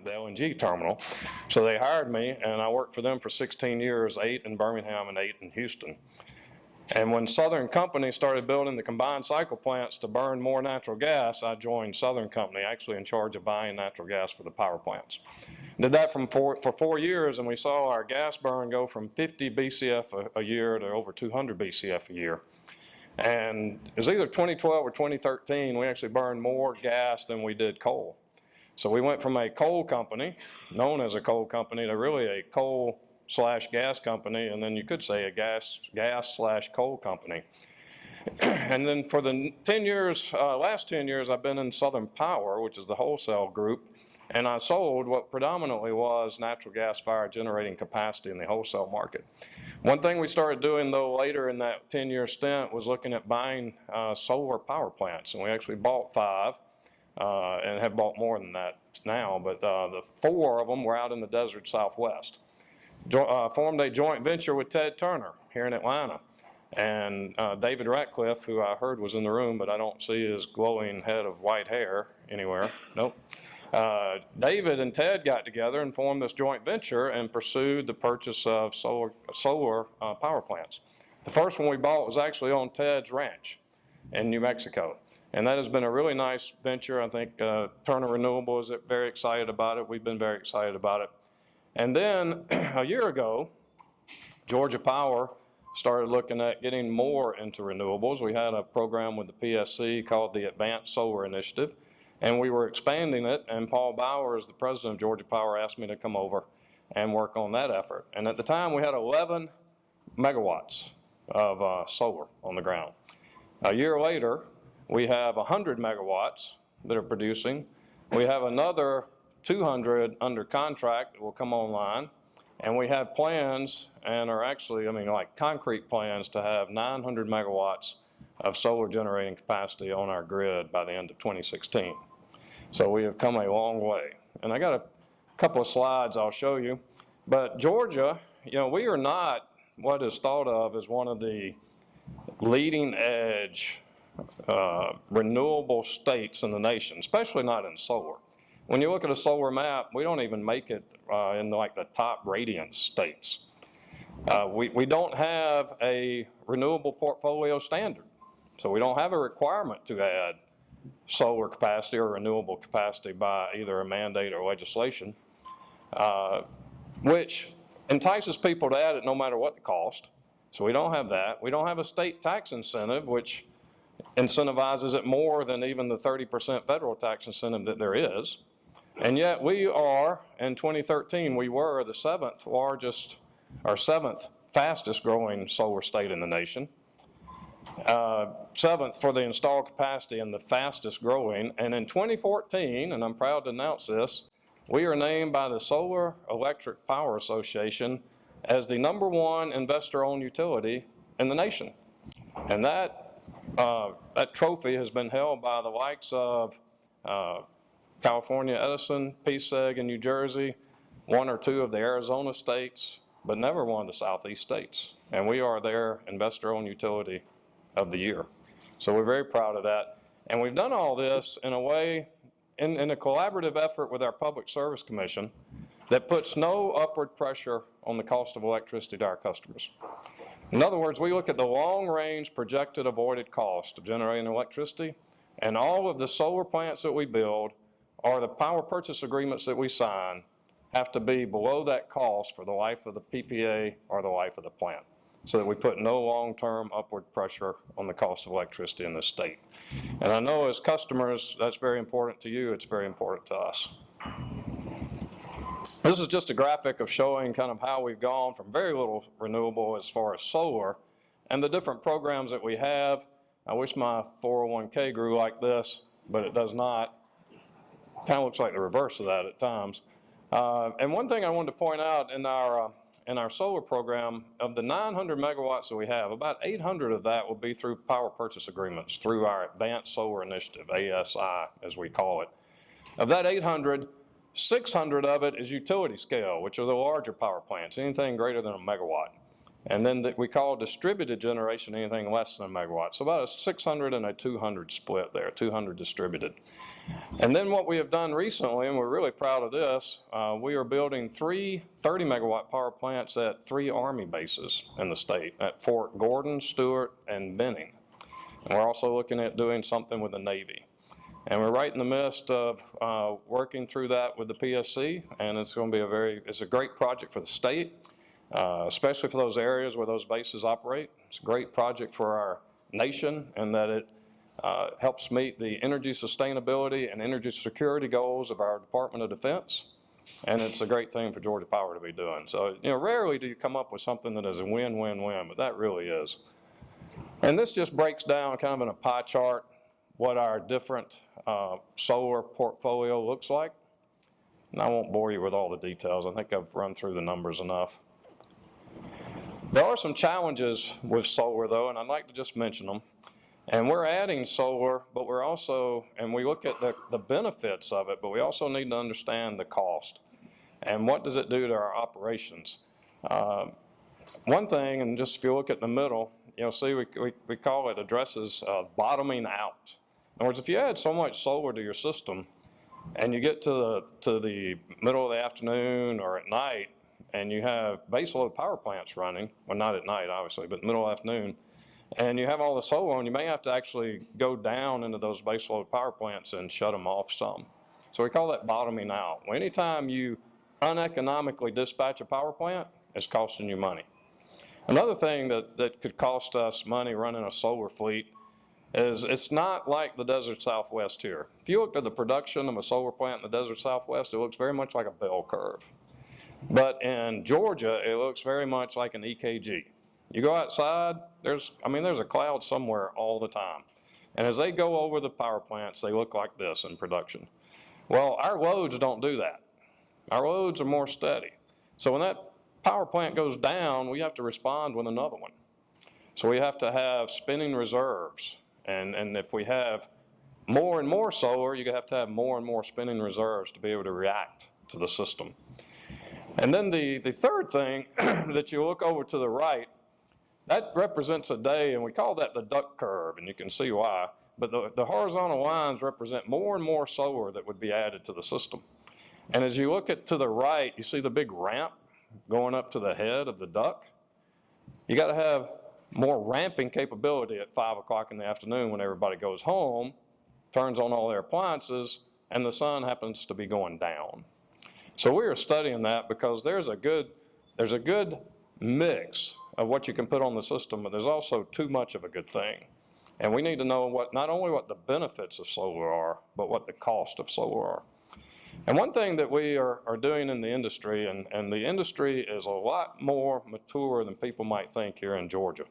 the LNG terminal. So they hired me, and I worked for them for 16 years, 8 in Birmingham and 8 in Houston. And when Southern Company started building the combined cycle plants to burn more natural gas, I joined Southern Company, actually in charge of buying natural gas for the power plants. Did that for 4 years, and we saw our gas burn go from 50 BCF a year to over 200 BCF a year. And it was either 2012 or 2013, we actually burned more gas than we did coal. So we went from a coal company, known as a coal company, to really a coal/gas company, and then you could say a gas/coal company. And then for the 10 years, last 10 years, I've been in Southern Power, which is the wholesale group, and I sold what predominantly was natural gas-fired generating capacity in the wholesale market. One thing we started doing, though, later in that 10-year stint was looking at buying solar power plants, and we actually bought 5 and have bought more than that now, but the 4 of them were out in the desert Southwest. Formed a joint venture with Ted Turner here in Atlanta, and David Ratcliffe, who I heard was in the room, but I don't see his glowing head of white hair anywhere. Nope. David and Ted got together and formed this joint venture and pursued the purchase of solar power plants. The first one we bought was actually on Ted's ranch in New Mexico, and that has been a really nice venture. I think Turner Renewable is very excited about it. We've been very excited about it. And then a year ago, Georgia Power started looking at getting more into renewables. We had a program with the PSC called the Advanced Solar Initiative, and we were expanding it, and Paul Bowers, the president of Georgia Power, asked me to come over and work on that effort. And at the time, we had 11 megawatts of solar on the ground. A year later, we have 100 megawatts that are producing. We have another 200 under contract that will come online, and we have plans, and are actually, like concrete plans, to have 900 megawatts of solar generating capacity on our grid by the end of 2016. So we have come a long way. And I got a couple of slides I'll show you. But Georgia, we are not what is thought of as one of the leading edge renewable states in the nation, especially not in solar. When you look at a solar map, we don't even make it in like the top radiance states. We don't have a renewable portfolio standard. So we don't have a requirement to add solar capacity or renewable capacity by either a mandate or legislation, which entices people to add it no matter what the cost. So we don't have that. We don't have a state tax incentive, which incentivizes it more than even the 30% federal tax incentive that there is. And yet we are, in 2013, we were the 7th largest, or 7th fastest growing solar state in the nation. 7th for the installed capacity and the fastest growing. And in 2014, and I'm proud to announce this, we are named by the Solar Electric Power Association as the #1 investor-owned utility in the nation. And that trophy has been held by the likes of California Edison, PSEG in New Jersey, 1 or 2 of the Arizona states, but never one of the Southeast states. And we are their investor-owned utility of the year. So we're very proud of that. And we've done all this in a way, in a collaborative effort with our Public Service Commission that puts no upward pressure on the cost of electricity to our customers. In other words, we look at the long-range projected avoided cost of generating electricity, and all of the solar plants that we build or the power purchase agreements that we sign have to be below that cost for the life of the PPA or the life of the plant, so that we put no long-term upward pressure on the cost of electricity in this state. And I know as customers, that's very important to you. It's very important to us. This is just a graphic of showing kind of how we've gone from very little renewable as far as solar and the different programs that we have. I wish my 401k grew like this, but it does not. Kind of looks like the reverse of that at times. And one thing I wanted to point out in our solar program, of the 900 megawatts that we have, about 800 of that will be through power purchase agreements through our Advanced Solar Initiative, ASI as we call it. Of that 800, 600 of it is utility scale, which are the larger power plants, anything greater than a megawatt. And then we call distributed generation anything less than a megawatt. So about a 600 and a 200 split there, 200 distributed. And then what we have done recently, and we're really proud of this, we are building 3 30-megawatt power plants at 3 Army bases in the state, at Fort Gordon, Stewart, and Benning. And we're also looking at doing something with the Navy. And we're right in the midst of working through that with the PSC, and it's going to be it's a great project for the state, especially for those areas where those bases operate. It's a great project for our nation in that it helps meet the energy sustainability and energy security goals of our Department of Defense, and it's a great thing for Georgia Power to be doing. So, rarely do you come up with something that is a win-win-win, but that really is. And this just breaks down kind of in a pie chart what our different solar portfolio looks like. And I won't bore you with all the details. I think I've run through the numbers enough. There are some challenges with solar, though, and I'd like to just mention them. And we're adding solar, but we're also, and we look at the benefits of it, but we also need to understand the cost. And what does it do to our operations? One thing, and just if you look at the middle, see we call it addresses bottoming out. In other words, if you add so much solar to your system, and you get to the middle of the afternoon or at night, and you have baseload power plants running, well, not at night, obviously, but middle of the afternoon, and you have all the solar on, you may have to actually go down into those baseload power plants and shut them off some. So we call that bottoming out. Well, anytime you uneconomically dispatch a power plant, it's costing you money. Another thing that could cost us money running a solar fleet is it's not like the desert Southwest here. If you look at the production of a solar plant in the desert Southwest, it looks very much like a bell curve. But in Georgia, it looks very much like an EKG. You go outside, there's a cloud somewhere all the time. And as they go over the power plants, they look like this in production. Well, our loads don't do that. Our loads are more steady. So when that power plant goes down, we have to respond with another one. So we have to have spinning reserves. And if we have more and more solar, you have to have more and more spinning reserves to be able to react to the system. And then the third thing that you look over to the right, that represents a day, and we call that the duck curve, and you can see why. But the horizontal lines represent more and more solar that would be added to the system. And as you look to the right, you see the big ramp going up to the head of the duck. You got to have more ramping capability at 5 o'clock in the afternoon when everybody goes home, turns on all their appliances, and the sun happens to be going down. So we are studying that because there's a good mix of what you can put on the system, but there's also too much of a good thing. And we need to know not only what the benefits of solar are, but what the cost of solar are. And one thing that we are doing in the industry, and the industry is a lot more mature than people might think here in Georgia,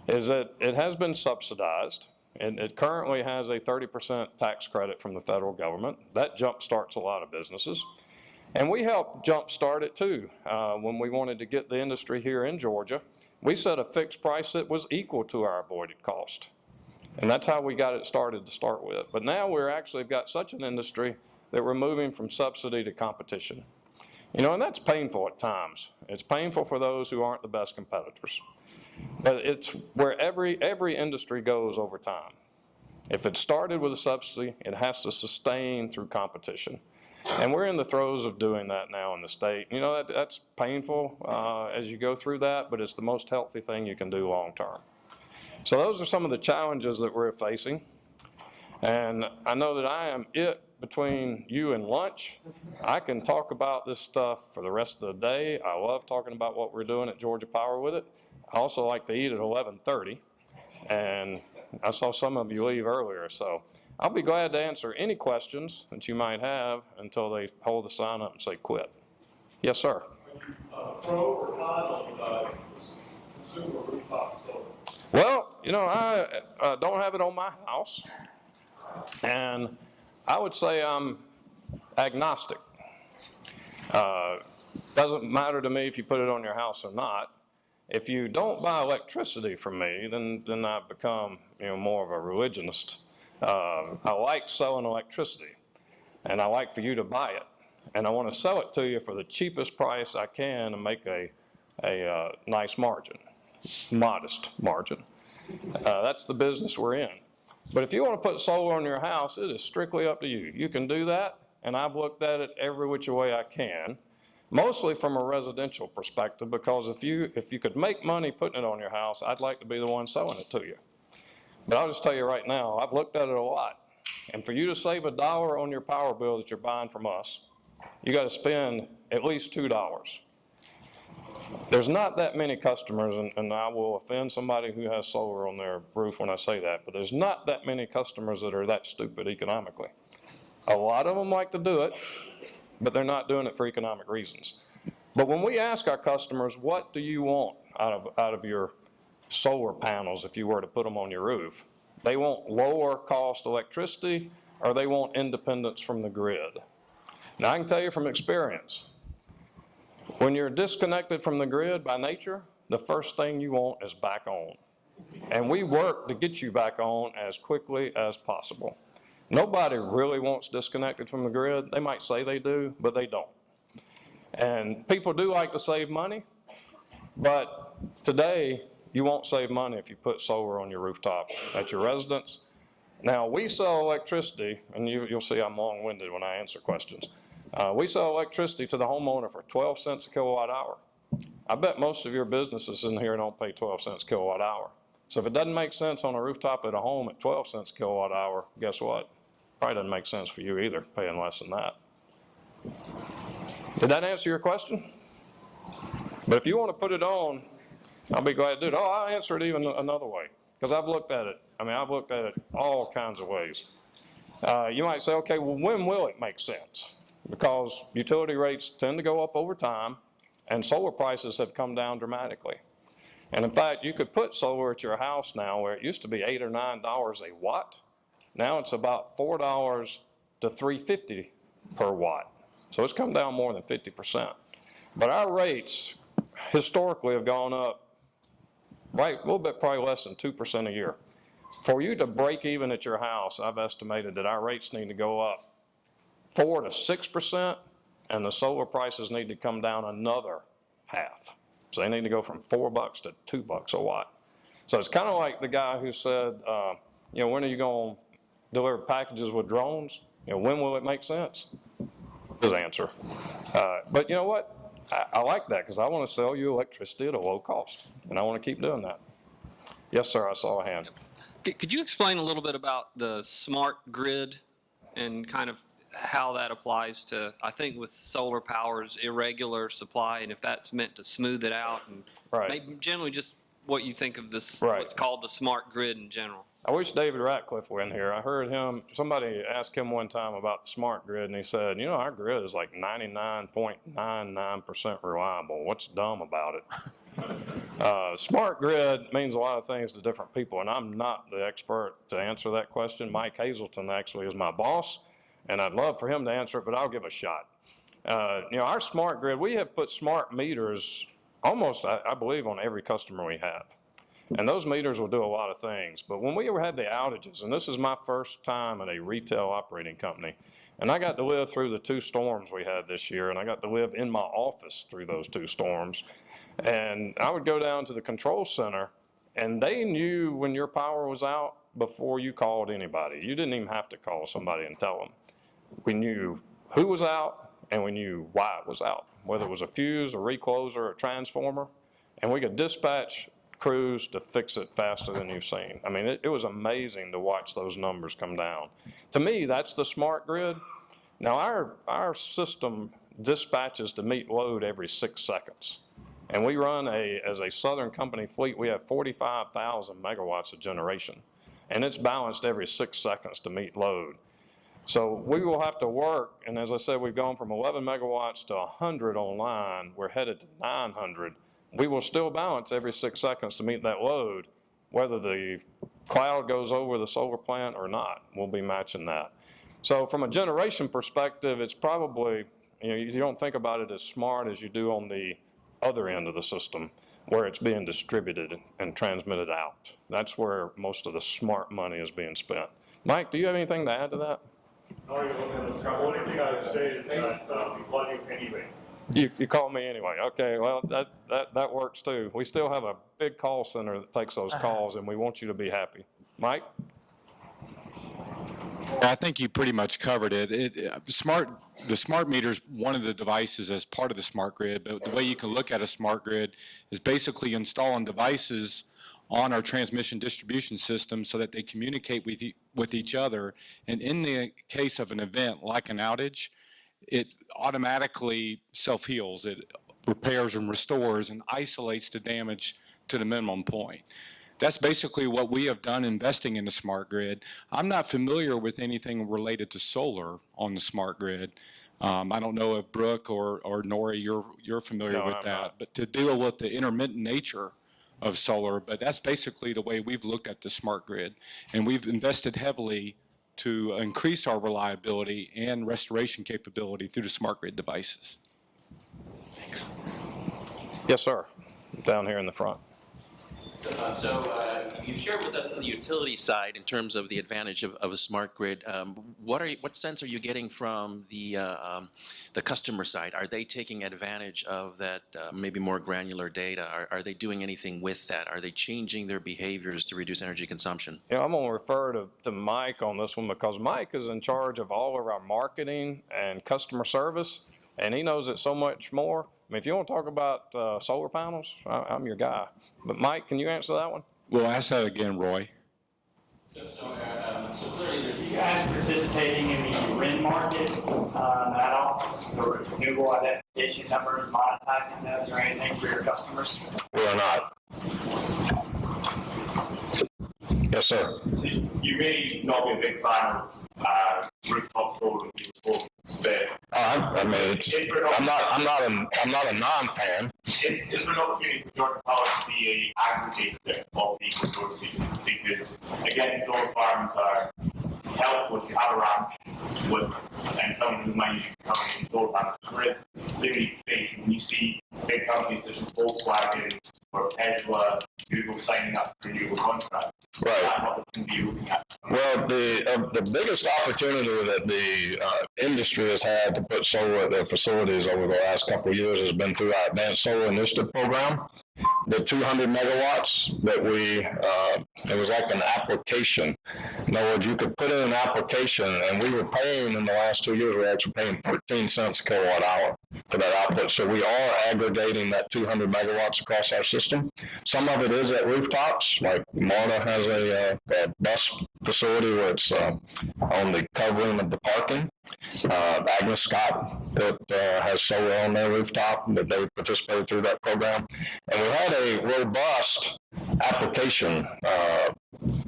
is that it has been subsidized, and it currently has a 30% tax credit from the federal government. That jumpstarts a lot of businesses. And we helped jumpstart it too. When we wanted to get the industry here in Georgia, we set a fixed price that was equal to our avoided cost. And that's how we got it started to start with. But now we're actually got such an industry that we're moving from subsidy to competition. And that's painful at times. It's painful for those who aren't the best competitors. But it's where every industry goes over time. If it started with a subsidy, it has to sustain through competition. And we're in the throes of doing that now in the state. That's painful as you go through that, but it's the most healthy thing you can do long term. So those are some of the challenges that we're facing. And I know that I am between you and lunch. I can talk about this stuff for the rest of the day. I love talking about what we're doing at Georgia Power with it. I also like to eat at 11:30, and I saw some of you leave earlier, so I'll be glad to answer any questions that you might have until they hold the sign up and say quit. Yes, sir. Are you pro or con on consumer rooftop solar? Well, I don't have it on my house, and I would say I'm agnostic. Doesn't matter to me if you put it on your house or not. If you don't buy electricity from me, then I've become more of a religionist. I like selling electricity, and I like for you to buy it, and I want to sell it to you for the cheapest price I can and make a a nice margin, modest margin. That's the business we're in. But if you want to put solar on your house, it is strictly up to you. You can do that, and I've looked at it every which way I can, mostly from a residential perspective, because if you could make money putting it on your house, I'd like to be the one selling it to you. But I'll just tell you right now, I've looked at it a lot. And for you to save $1 on your power bill that you're buying from us, you got to spend at least $2. There's not that many customers, and I will offend somebody who has solar on their roof when I say that, but there's not that many customers that are that stupid economically. A lot of them like to do it, but they're not doing it for economic reasons. But when we ask our customers, what do you want out of your solar panels if you were to put them on your roof? They want lower cost electricity, or they want independence from the grid. Now, I can tell you from experience, when you're disconnected from the grid by nature, the first thing you want is back on. And we work to get you back on as quickly as possible. Nobody really wants disconnected from the grid. They might say they do, but they don't. And people do like to save money, but today you won't save money if you put solar on your rooftop at your residence. Now, we sell electricity, and you'll see I'm long-winded when I answer questions. We sell electricity to the homeowner for 12 cents a kilowatt hour. I bet most of your businesses in here don't pay 12 cents a kilowatt hour. So if it doesn't make sense on a rooftop at a home at 12 cents a kilowatt hour, guess what? Probably doesn't make sense for you either, paying less than that. Did that answer your question? But if you want to put it on, I'll be glad to do it. Oh, I'll answer it even another way, because I've looked at it. I mean, I've looked at it all kinds of ways. You might say, okay, well, when will it make sense? Because utility rates tend to go up over time, and solar prices have come down dramatically. And in fact, you could put solar at your house now where it used to be $8 or $9 a watt. Now it's about $4 to $3.50 per watt. So it's come down more than 50%. But our rates historically have gone up right a little bit, probably less than 2% a year. For you to break even at your house, I've estimated that our rates need to go up 4 to 6%, and the solar prices need to come down another half. So they need to go from $4 to $2 a watt. So it's kind of like the guy who said, when are you going to deliver packages with drones? When will it make sense? His answer. But you know what? I like that, because I want to sell you electricity at a low cost, and I want to keep doing that. Yes, sir, I saw a hand. Could you explain a little bit about the smart grid and kind of how that applies to, I think with solar power's irregular supply, and if that's meant to smooth it out, and maybe generally just what you think of this, what's called the smart grid in general? I wish David Ratcliffe were in here. I heard somebody asked him one time about the smart grid, and he said, our grid is like 99.99% reliable. What's dumb about it? Smart grid means a lot of things to different people, and I'm not the expert to answer that question. Mike Hazelton actually is my boss, and I'd love for him to answer it, but I'll give a shot. Our smart grid, we have put smart meters almost, I believe, on every customer we have. And those meters will do a lot of things. But when we had the outages, and this is my first time at a retail operating company, and I got to live through the 2 storms we had this year, and I got to live in my office through those 2 storms. And I would go down to the control center, and they knew when your power was out before you called anybody. You didn't even have to call somebody and tell them. We knew who was out, and we knew why it was out, whether it was a fuse, a recloser, or a transformer, and we could dispatch crews to fix it faster than you've seen. I mean, it was amazing to watch those numbers come down. To me, that's the smart grid. Now, our system dispatches to meet load every 6 seconds. And we run as a Southern Company fleet, we have 45,000 megawatts of generation. And it's balanced every 6 seconds to meet load. So we will have to work, and as I said, we've gone from 11 megawatts to 100 online. We're headed to 900. We will still balance every 6 seconds to meet that load, whether the cloud goes over the solar plant or not. We'll be matching that. So from a generation perspective, it's probably, you don't think about it as smart as you do on the other end of the system, where it's being distributed and transmitted out. That's where most of the smart money is being spent. Mike, do you have anything to add to that? The only thing I would say is that we plug in anyway. You call me anyway. Okay, well, that works too. We still have a big call center that takes those calls, and we want you to be happy. Mike? I think you pretty much covered it. The smart meter is one of the devices as part of the smart grid, but the way you can look at a smart grid is basically installing devices on our transmission distribution system so that they communicate with each other. And in the case of an event like an outage, it automatically self-heals. It repairs and restores and isolates the damage to the minimum point. That's basically what we have done investing in the smart grid. I'm not familiar with anything related to solar on the smart grid. I don't know if Brooke or Norrie, you're familiar with that, but to deal with the intermittent nature of solar, but that's basically the way we've looked at the smart grid. And we've invested heavily to increase our reliability and restoration capability through the smart grid devices. Thanks. Yes, sir. Down here in the front. So you shared with us the utility side in terms of the advantage of a smart grid. What sense are you getting from the customer side? Are they taking advantage of that maybe more granular data? Are they doing anything with that? Are they changing their behaviors to reduce energy consumption? You know, I'm going to refer to Mike on this one because Mike is in charge of all of our marketing and customer service, and he knows it so much more. I mean, if you want to talk about solar panels, I'm your guy. But Mike, can you answer that one? Well, ask that again, Roy. So clearly there's... Are you guys participating in the RIN market at all? The renewable identification numbers, monetizing those or anything for your customers? We are not. Yes, sir. So you may not be a big fan of rooftop solar before, but I mean, I'm not a non-fan. is there an opportunity for Georgia Power to be an aggregator of these resources? Because again, solar farms are helpful if you have a ranch and someone who might be coming in solar panels. There is limited space, and when you see big companies such as Volkswagen or Tesla, Google signing up for renewable contracts. Right. That's what we can be looking at. Well, the biggest opportunity that the industry has had to put solar at their facilities over the last couple of years has been through our Advanced Solar Initiative program. The 200 megawatts that it was like an application. In other words, you could put in an application, and we were paying in the last 2 years, we were actually paying 13 cents a kilowatt hour for that output. So we are aggregating that 200 megawatts across our system. Some of it is at rooftops, like Marta has a bus facility where it's on the covering of the parking. Agnes Scott has solar on their rooftop, that they participated through that program. And we had a robust application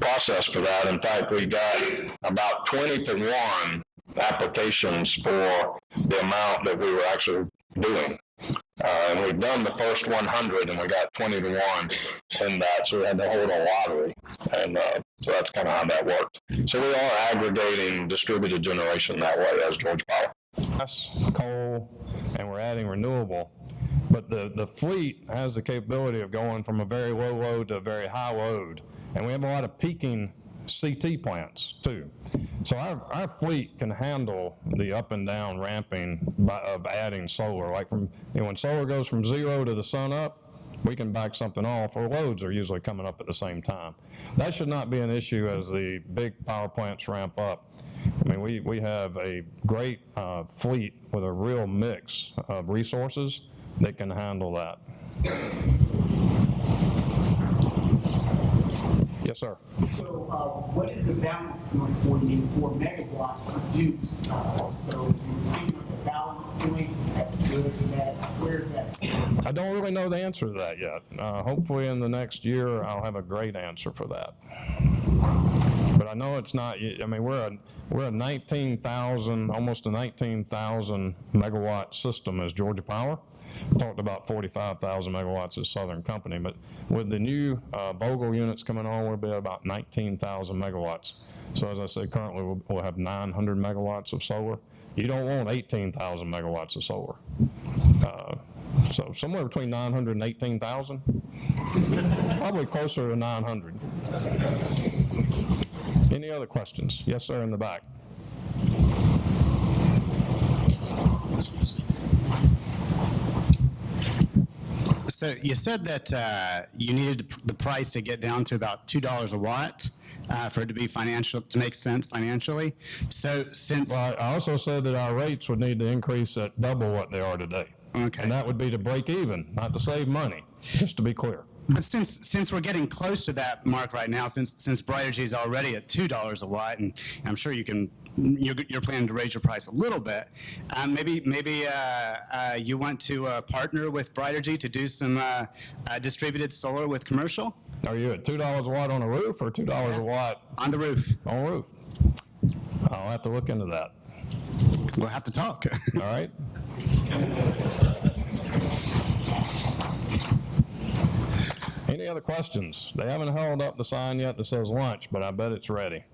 process for that. In fact, we got about 20 to 1 applications for the amount that we were actually doing. And we've done the first 100, and we got 20 to 1 in that, so we had to hold a lottery. And so that's kind of how that worked. So we are aggregating distributed generation that way as Georgia Power. Gas, coal, and we're adding renewable. But the fleet has the capability of going from a very low load to a very high load. And we have a lot of peaking CT plants too. So our fleet can handle the up and down ramping of adding solar. Like when solar goes from 0 to the sun up, we can back something off, or loads are usually coming up at the same time. That should not be an issue as the big power plants ramp up. I mean, we have a great fleet with a real mix of resources that can handle that. Yes, sir. So what is the balance point for the 4 megawatts produced? So you were speaking of the balance point, that's good, bad. Where is that? I don't really know the answer to that yet. Hopefully in the next year, I'll have a great answer for that. But I know it's not, I mean, we're a 19,000, almost a 19,000 megawatt system as Georgia Power. Talked about 45,000 megawatts as Southern Company, but with the new Vogel units coming on, we'll be about 19,000 megawatts. So as I said, currently we'll have 900 megawatts of solar. You don't want 18,000 megawatts of solar. So somewhere between 900 and 18,000, probably closer to 900. Any other questions? Yes, sir, in the back. So you said that you needed the price to get down to about $2 a watt for it to be financial, to make sense financially. So since, Well, I also said that our rates would need to increase at double what they are today. Okay. And that would be to break even, not to save money, just to be clear. but since we're getting close to that mark right now, since Brightergy is already at $2 a watt, and I'm sure you're planning to raise your price a little bit, maybe you want to partner with Brightergy to do some distributed solar with commercial Are you at $2 a watt on a roof or $2 a watt on the roof. on a roof? I'll have to look into that, We'll have to talk. all right? Any other questions? They haven't held up the sign yet that says lunch, but I bet it's ready.